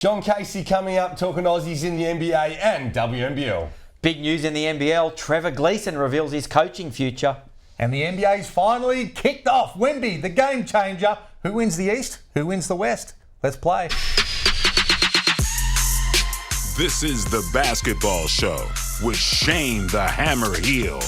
John Casey coming up, talking Aussies in the NBA and WNBL. Big news in the NBL, Trevor Gleeson reveals his coaching future. And the NBA's finally kicked off. Wemby, the game changer. Who wins the East? Who wins the West? Let's play. This is the Basketball Show with Shane the Hammer Heel.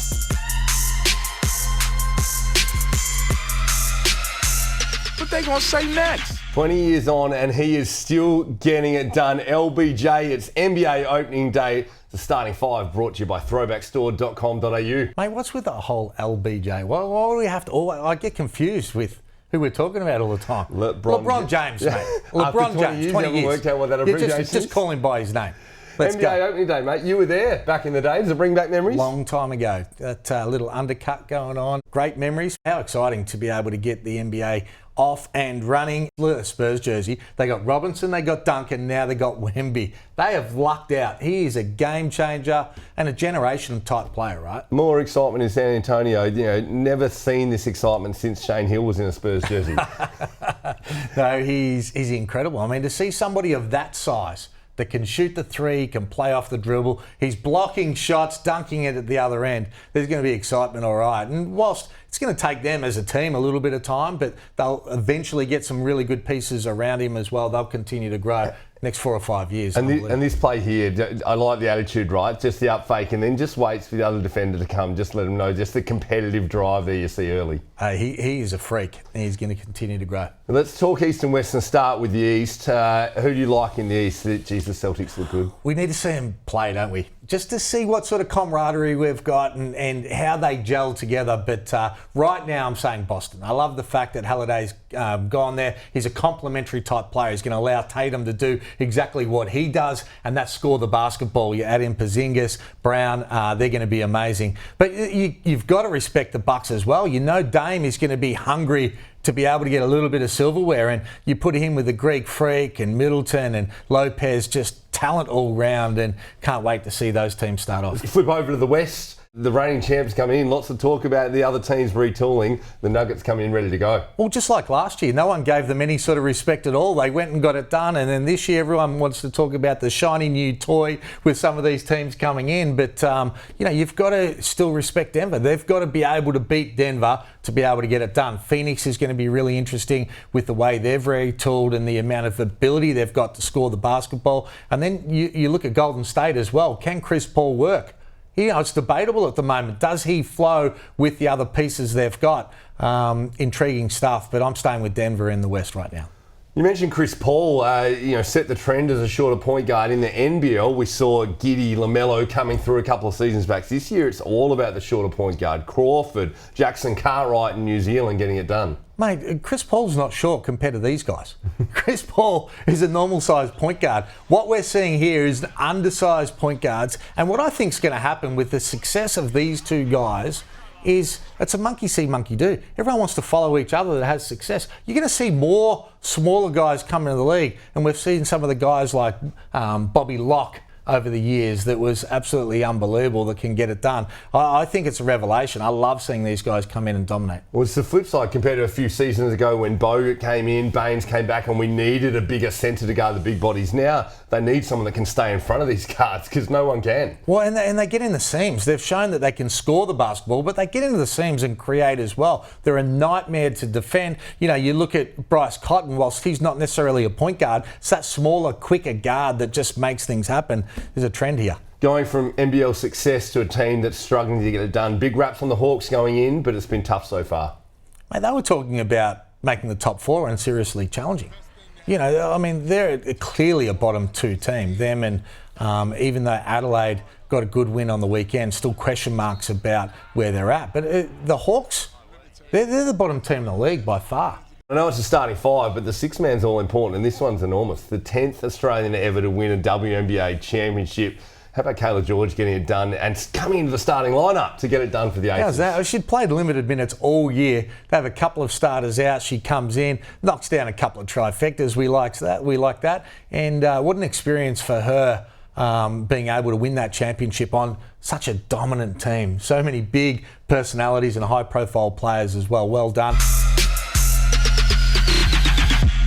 What they gonna say next? 20 years on and he is still getting it done. LBJ, it's NBA opening day. The starting five brought to you by throwbackstore.com.au. Mate, what's with the whole LBJ? Why do we have to always... I get confused with who we're talking about all the time. LeBron James, mate. LeBron James, 20 years. Worked out what that abbreviation is. Just call him by his name. Let's NBA go. opening day, mate. You were there back in the day. Does it bring back memories? Long time ago. That little undercut going on. Great memories. How exciting to be able to get the NBA off and running. Look at the Spurs jersey. They got Robinson, they got Duncan, now they got Wemby. They have lucked out. He is a game changer and a generation type player, right? More excitement in San Antonio. You know, never seen this excitement since Shane Hill was in a Spurs jersey. No, he's incredible. I mean, to see somebody of that size that can shoot the three, can play off the dribble, he's blocking shots, dunking it at the other end. There's going to be excitement, all right. And whilst it's going to take them as a team a little bit of time, but they'll eventually get some really good pieces around him as well. They'll continue to grow next 4 or 5 years. And this play here, I like the attitude, right? Just the up fake and then just waits for the other defender to come. Just let him know, just the competitive drive there you see early. He is a freak and he's going to continue to grow. Let's talk East and West and start with the East. Who do you like in the East? Geez, the Celtics look good. We need to see them play, don't we? Just to see what sort of camaraderie we've got and how they gel together. But right now I'm saying Boston. I love the fact that Halliday's gone there. He's a complementary type player. He's going to allow Tatum to do exactly what he does, and that's score the basketball. You add in Porzingis, Brown, they're going to be amazing. But you've got to respect the Bucks as well. You know Dame is going to be hungry to be able to get a little bit of silverware, and you put him with the Greek Freak and Middleton and Lopez, just talent all round, and can't wait to see those teams start off. Flip over to the West. The reigning champs come in, lots of talk about the other teams retooling. The Nuggets come in ready to go. Well, just like last year, no one gave them any sort of respect at all. They went and got it done, and then this year everyone wants to talk about the shiny new toy with some of these teams coming in. But, you've got to still respect Denver. They've got to be able to beat Denver to be able to get it done. Phoenix is going to be really interesting with the way they're retooled and the amount of ability they've got to score the basketball. And then you look at Golden State as well. Can Chris Paul work? It's debatable at the moment. Does he flow with the other pieces they've got? Intriguing stuff, but I'm staying with Denver in the West right now. You mentioned Chris Paul, set the trend as a shorter point guard. In the NBL, we saw Giddy, LaMelo coming through a couple of seasons back. This year, it's all about the shorter point guard. Crawford, Jackson Cartwright in New Zealand getting it done. Mate, Chris Paul's not short compared to these guys. Chris Paul is a normal-sized point guard. What we're seeing here is undersized point guards, and what I think is going to happen with the success of these two guys is it's a monkey see, monkey do. Everyone wants to follow each other that has success. You're going to see more smaller guys come into the league, and we've seen some of the guys like Bobby Locke over the years that was absolutely unbelievable that can get it done. I think it's a revelation. I love seeing these guys come in and dominate. Well, it's the flip side compared to a few seasons ago when Bogut came in, Baines came back, and we needed a bigger centre to guard the big bodies. Now they need someone that can stay in front of these guards because no one can. Well, and they get in the seams. They've shown that they can score the basketball, but they get into the seams and create as well. They're a nightmare to defend. You look at Bryce Cotton, whilst he's not necessarily a point guard, it's that smaller, quicker guard that just makes things happen. There's a trend here. Going from NBL success to a team that's struggling to get it done. Big raps on the Hawks going in, but it's been tough so far. Mate, they were talking about making the top 4 and seriously challenging. They're clearly a bottom 2 team. Them and even though Adelaide got a good win on the weekend, still question marks about where they're at. But the Hawks, they're the bottom team in the league by far. I know it's a starting 5, but the 6-man's all important, and this one's enormous. The 10th Australian ever to win a WNBA championship. How about Kayla George getting it done and coming into the starting lineup to get it done for the Aces? How's that? She'd played limited minutes all year. They have a couple of starters out. She comes in, knocks down a couple of trifectas. We like that. And what an experience for her being able to win that championship on such a dominant team. So many big personalities and high-profile players as well. Well done.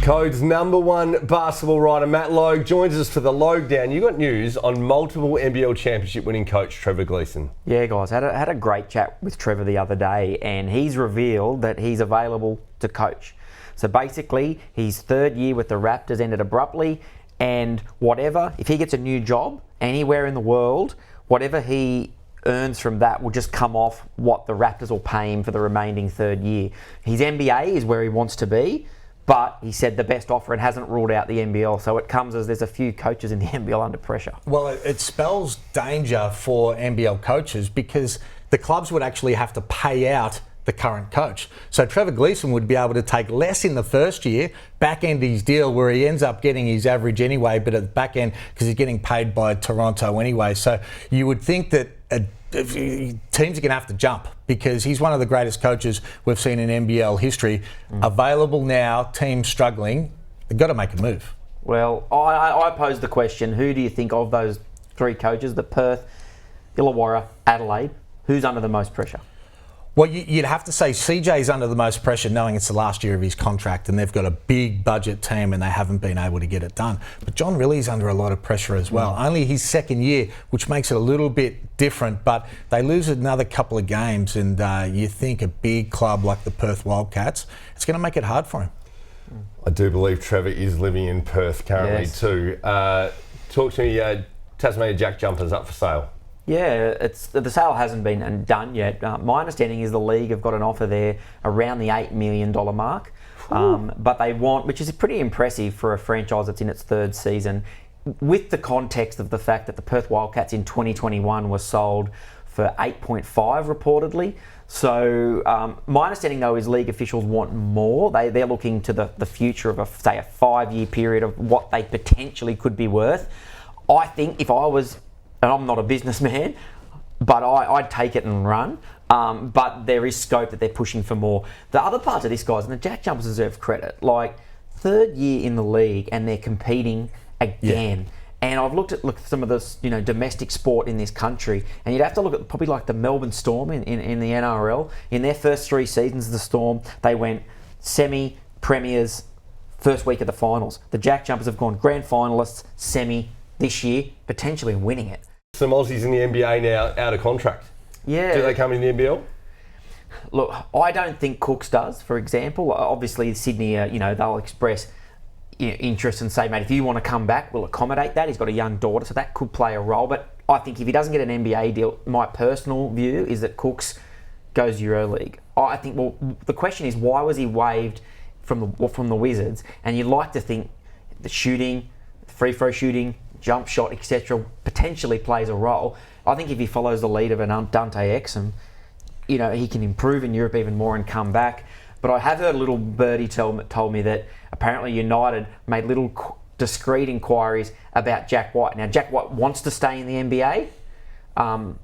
Code's #1 basketball writer, Matt Logue, joins us for the Logdown. You got news on multiple NBL championship winning coach Trevor Gleeson. Yeah, guys, had a great chat with Trevor the other day, and he's revealed that he's available to coach. So basically, his third year with the Raptors ended abruptly, and if he gets a new job anywhere in the world, whatever he earns from that will just come off what the Raptors will pay him for the remaining third year. His NBA is where he wants to be, but he said the best offer and hasn't ruled out the NBL. So it comes as there's a few coaches in the NBL under pressure. Well, it spells danger for NBL coaches because the clubs would actually have to pay out the current coach. So Trevor Gleeson would be able to take less in the first year, back end his deal where he ends up getting his average anyway, but at the back end, because he's getting paid by Toronto anyway. So you would think that teams are going to have to jump because he's one of the greatest coaches we've seen in NBL history. Available now, teams struggling, they've got to make a move. Well, I pose the question, who do you think of those three coaches, the Perth, Illawarra, Adelaide, who's under the most pressure? Well, you'd have to say CJ's under the most pressure knowing it's the last year of his contract and they've got a big budget team and they haven't been able to get it done. But John Riley's under a lot of pressure as well. Only his second year, which makes it a little bit different, but they lose another couple of games and you think a big club like the Perth Wildcats, it's going to make it hard for him. I do believe Trevor is living in Perth currently too. Talk to me, Tasmania Jack Jumpers up for sale. Yeah, the sale hasn't been done yet. My understanding is the league have got an offer there around the $8 million mark. But they want, which is pretty impressive for a franchise that's in its third season, with the context of the fact that the Perth Wildcats in 2021 was sold for 8.5 reportedly. So my understanding though is league officials want more. They're looking to the future of a 5-year period of what they potentially could be worth. I think if I was, and I'm not a businessman, but I'd take it and run. But there is scope that they're pushing for more. The other parts of this, guys, and the Jack Jumpers deserve credit. Like, third year in the league and they're competing again. Yeah. And I've looked at some of this, domestic sport in this country, and you'd have to look at probably like the Melbourne Storm in the NRL. In their first 3 seasons of the Storm, they went semi, premiers, first week of the finals. The Jack Jumpers have gone grand finalists, semi this year, potentially winning it. Some Aussies in the NBA now out of contract. Yeah. Do they come in the NBL? Look, I don't think Cooks does, for example. Obviously, Sydney, they'll express interest and say, mate, if you want to come back, we'll accommodate that. He's got a young daughter, so that could play a role. But I think if he doesn't get an NBA deal, my personal view is that Cooks goes EuroLeague. I think, well, the question is, why was he waived from the Wizards? And you'd like to think the shooting, free throw shooting, jump shot, etc., potentially plays a role. I think if he follows the lead of an Dante Exum, he can improve in Europe even more and come back. But I have heard a little birdie told me that apparently United made little discreet inquiries about Jack White. Now, Jack White wants to stay in the NBA.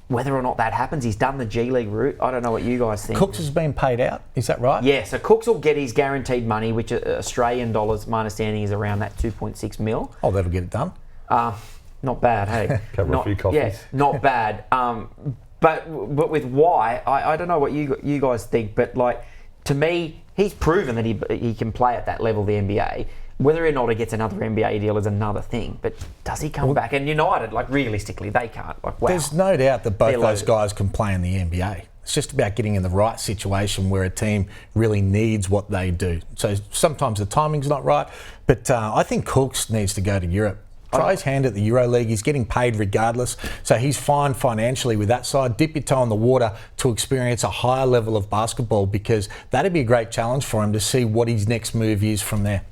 Whether or not that happens, he's done the G League route. I don't know what you guys think. Cooks has been paid out, is that right? Yeah, so Cooks will get his guaranteed money, which Australian dollars, my understanding, is around that 2.6 mil. Oh, that'll get it done. Not bad, hey. Cover a few coffees. Yeah, not bad. But with why, I don't know what you guys think, but to me, he's proven that he can play at that level, the NBA. Whether or not he gets another NBA deal is another thing, but does he come back? And United, realistically, they can't. Wow. There's no doubt that both those guys can play in the NBA. It's just about getting in the right situation where a team really needs what they do. So sometimes the timing's not right, but I think Cooks needs to go to Europe. Try his hand at the EuroLeague. He's getting paid regardless, so he's fine financially with that side. Dip your toe in the water to experience a higher level of basketball, because that'd be a great challenge for him to see what his next move is from there.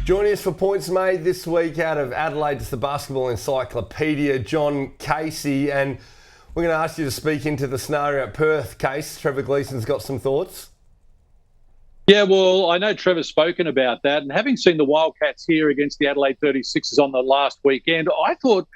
Joining us for Points Made this week out of Adelaide, it's the Basketball Encyclopedia, John Casey, and we're going to ask you to speak into the scenario at Perth. Case, Trevor Gleeson's got some thoughts. Yeah, well, I know Trevor's spoken about that, and having seen the Wildcats here against the Adelaide 36ers on the last weekend, I thought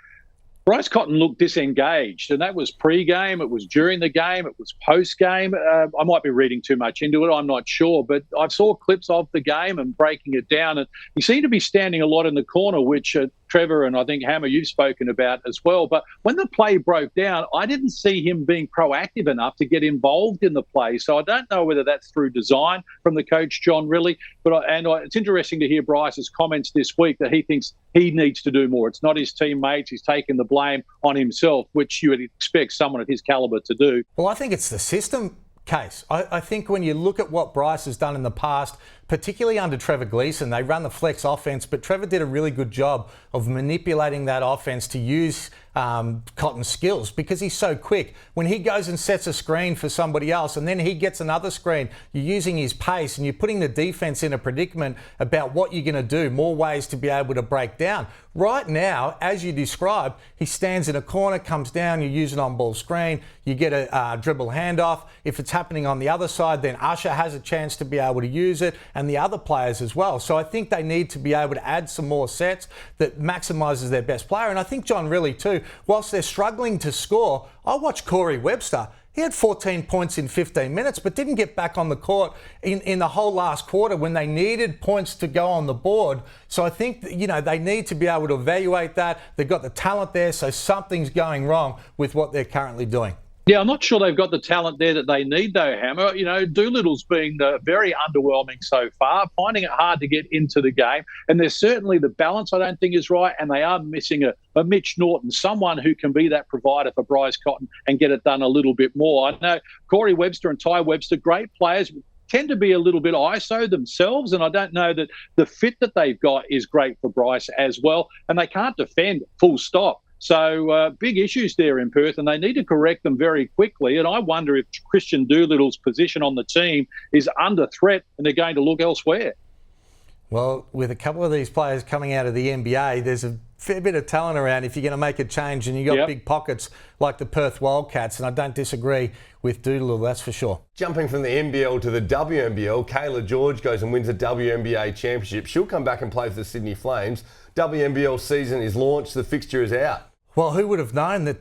Bryce Cotton looked disengaged, and that was pre-game, it was during the game, it was post-game. I might be reading too much into it, I'm not sure, but I saw clips of the game and breaking it down, and he seemed to be standing a lot in the corner, which Trevor, and I think Hammer, you've spoken about as well. But when the play broke down, I didn't see him being proactive enough to get involved in the play. So I don't know whether that's through design from the coach, John Riley. But it's interesting to hear Bryce's comments this week that he thinks he needs to do more. It's not his teammates. He's taking the blame on himself, which you would expect someone of his calibre to do. Well, I think it's the system case. I think when you look at what Bryce has done in the past, particularly under Trevor Gleeson, they run the flex offense, but Trevor did a really good job of manipulating that offense to use Cotton's skills because he's so quick. When he goes and sets a screen for somebody else and then he gets another screen, you're using his pace and you're putting the defense in a predicament about what you're going to do, more ways to be able to break down. Right now, as you described, he stands in a corner, comes down, you use an on-ball screen, you get a dribble handoff. If it's happening on the other side, then Usher has a chance to be able to use it, and the other players as well. So I think they need to be able to add some more sets that maximises their best player. And I think John Riley too, whilst they're struggling to score, I watched Corey Webster. He had 14 points in 15 minutes, but didn't get back on the court in the whole last quarter when they needed points to go on the board. So I think, they need to be able to evaluate that. They've got the talent there, so something's going wrong with what they're currently doing. Yeah, I'm not sure they've got the talent there that they need, though, Hammer. Doolittle's been very underwhelming so far, finding it hard to get into the game. And there's certainly the balance I don't think is right, and they are missing a Mitch Norton, someone who can be that provider for Bryce Cotton and get it done a little bit more. I know Corey Webster and Ty Webster, great players, tend to be a little bit ISO themselves, and I don't know that the fit that they've got is great for Bryce as well, and they can't defend full stop. So big issues there in Perth, and they need to correct them very quickly. And I wonder if Christian Doolittle's position on the team is under threat and they're going to look elsewhere. Well, with a couple of these players coming out of the NBA, there's a fair bit of talent around if you're going to make a change, and you've got big pockets like the Perth Wildcats, and I don't disagree with Doolittle, that's for sure. Jumping from the NBL to the WNBL, Kayla George goes and wins a WNBA championship. She'll come back and play for the Sydney Flames. WNBL season is launched, the fixture is out. Well, who would have known that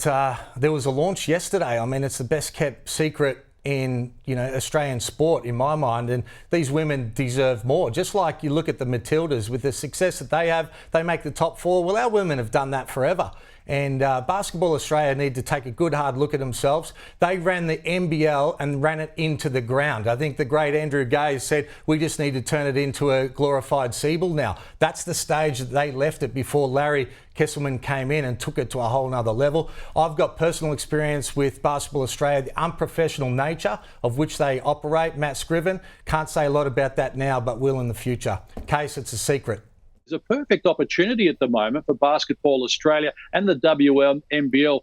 there was a launch yesterday? I mean, it's the best kept secret in Australian sport in my mind, and these women deserve more. Just like you look at the Matildas, with the success that they have, they make the top four. Well, our women have done that forever. And Basketball Australia need to take a good hard look at themselves. They ran the NBL and ran it into the ground. I think the great Andrew Gay said, we just need to turn it into a glorified Seabull now. That's the stage that they left it before Larry Kesselman came in and took it to a whole nother level. I've got personal experience with Basketball Australia, the unprofessional nature of which they operate. Matt Scriven, can't say a lot about that now, but will in the future. Case, it's a secret. There's a perfect opportunity at the moment for Basketball Australia and the WNBL,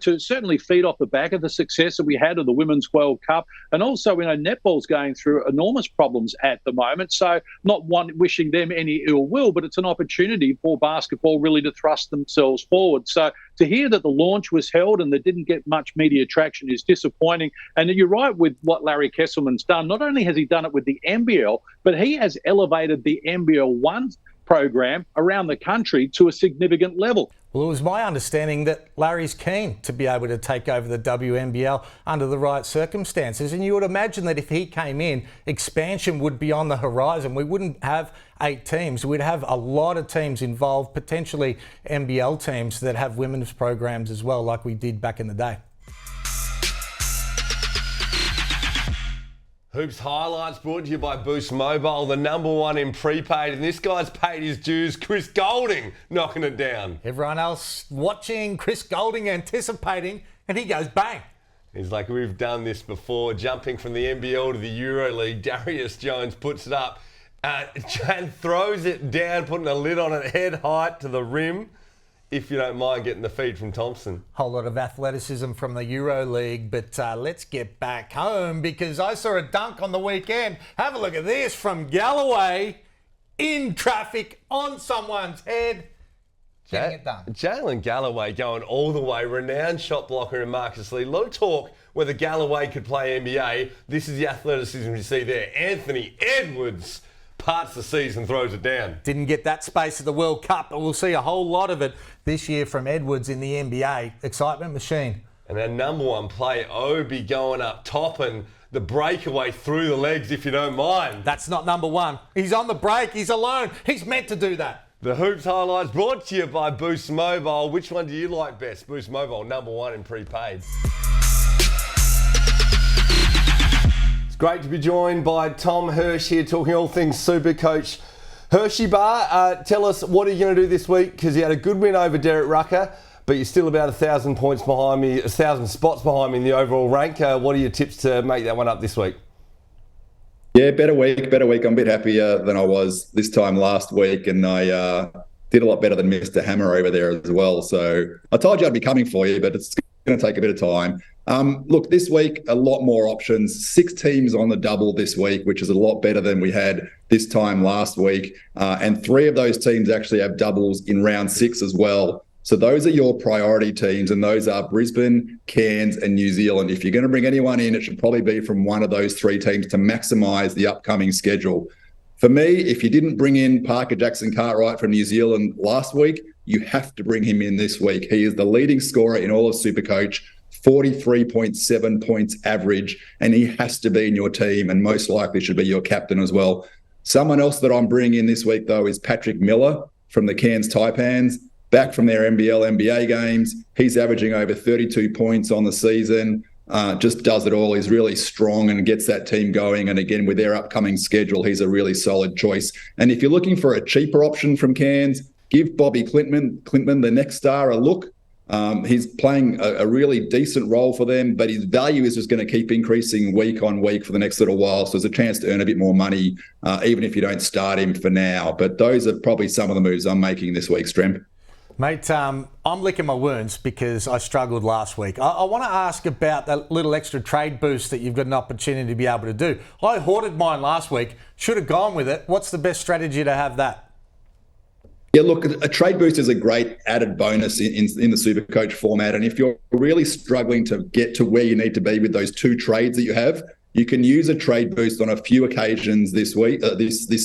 to certainly feed off the back of the success that we had of the Women's World Cup. And also, netball's going through enormous problems at the moment. So not wishing them any ill will, but it's an opportunity for basketball really to thrust themselves forward. So to hear that the launch was held and that didn't get much media traction is disappointing. And you're right with what Larry Kesselman's done. Not only has he done it with the NBL, but he has elevated the NBL 1 program around the country to a significant level. Well, it was my understanding that Larry's keen to be able to take over the WNBL under the right circumstances. And you would imagine that if he came in, expansion would be on the horizon. We wouldn't have 8 teams. We'd have a lot of teams involved, potentially NBL teams that have women's programs as well, like we did back in the day. Hoops highlights brought to you by Boost Mobile, the #1 in prepaid, and this guy's paid his dues. Chris Goulding knocking it down. Everyone else watching, Chris Goulding anticipating, and he goes bang. He's like, we've done this before. Jumping from the NBL to the Euro League, Darius Jones puts it up and throws it down, putting a lid on it, head height to the rim. If you don't mind getting the feed from Thompson. Whole lot of athleticism from the Euro League, but let's get back home because I saw a dunk on the weekend. Have a look at this from Galloway in traffic on someone's head. Getting it done. Jalen Galloway going all the way, renowned shot blocker in Marcus Lee. Low talk whether Galloway could play NBA. This is the athleticism you see there. Anthony Edwards parts the season, throws it down. Didn't get that space at the World Cup, but we'll see a whole lot of it this year from Edwards in the NBA. Excitement machine. And our #1 play, Obi, going up top and the breakaway through the legs, if you don't mind. That's not #1. He's on the break. He's alone. He's meant to do that. The Hoops highlights brought to you by Boost Mobile. Which one do you like best? Boost Mobile, number one in prepaid. It's great to be joined by Tom Hirsch here, talking all things SuperCoach. Hershey Bar, tell us, what are you going to do this week? Because you had a good win over Derek Rucker, but you're still about 1,000 points behind me, 1,000 spots behind me in the overall rank. What are your tips to make that one up this week? Yeah, better week. I'm a bit happier than I was this time last week, and I did a lot better than Mr. Hammer over there as well. So I told you I'd be coming for you, but it's going to take a bit of time. Look, this week, a lot more options. 6 teams on the double this week, which is a lot better than we had this time last week. And 3 of those teams actually have doubles in round 6 as well. So those are your priority teams, and those are Brisbane, Cairns, and New Zealand. If you're going to bring anyone in, it should probably be from one of those 3 teams to maximise the upcoming schedule. For me, if you didn't bring in Parker Jackson-Cartwright from New Zealand last week, you have to bring him in this week. He is the leading scorer in all of SuperCoach, 43.7 points average, and he has to be in your team and most likely should be your captain as well. Someone else that I'm bringing in this week, though, is Patrick Miller from the Cairns Taipans, back from their NBL, NBA games. He's averaging over 32 points on the season, just does it all. He's really strong and gets that team going. And again, with their upcoming schedule, he's a really solid choice. And if you're looking for a cheaper option from Cairns, give Bobby Clintman, the next star, a look. He's playing a really decent role for them, but his value is just going to keep increasing week on week for the next little while. So there's a chance to earn a bit more money, even if you don't start him for now. But those are probably some of the moves I'm making this week, Stremp. Mate, I'm licking my wounds because I struggled last week. I want to ask about that little extra trade boost that you've got an opportunity to be able to do. I hoarded mine last week, should have gone with it. What's the best strategy to have that? Yeah, look, a trade boost is a great added bonus in the SuperCoach format. And if you're really struggling to get to where you need to be with those 2 trades that you have, you can use a trade boost on a few occasions this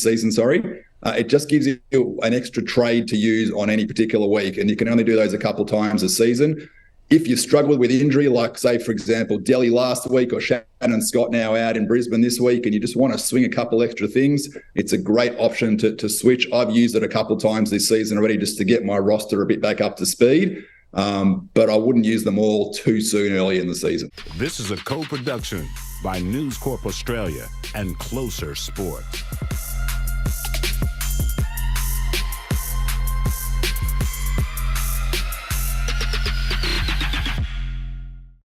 season. It just gives you an extra trade to use on any particular week, and you can only do those a couple times a season. If you struggle with injury, like, say, for example, Delhi last week or Shannon Scott now out in Brisbane this week, and you just want to swing a couple extra things, it's a great option to switch. I've used it a couple times this season already just to get my roster a bit back up to speed, but I wouldn't use them all too soon early in the season. This is a co-production by News Corp Australia and Closer Sport.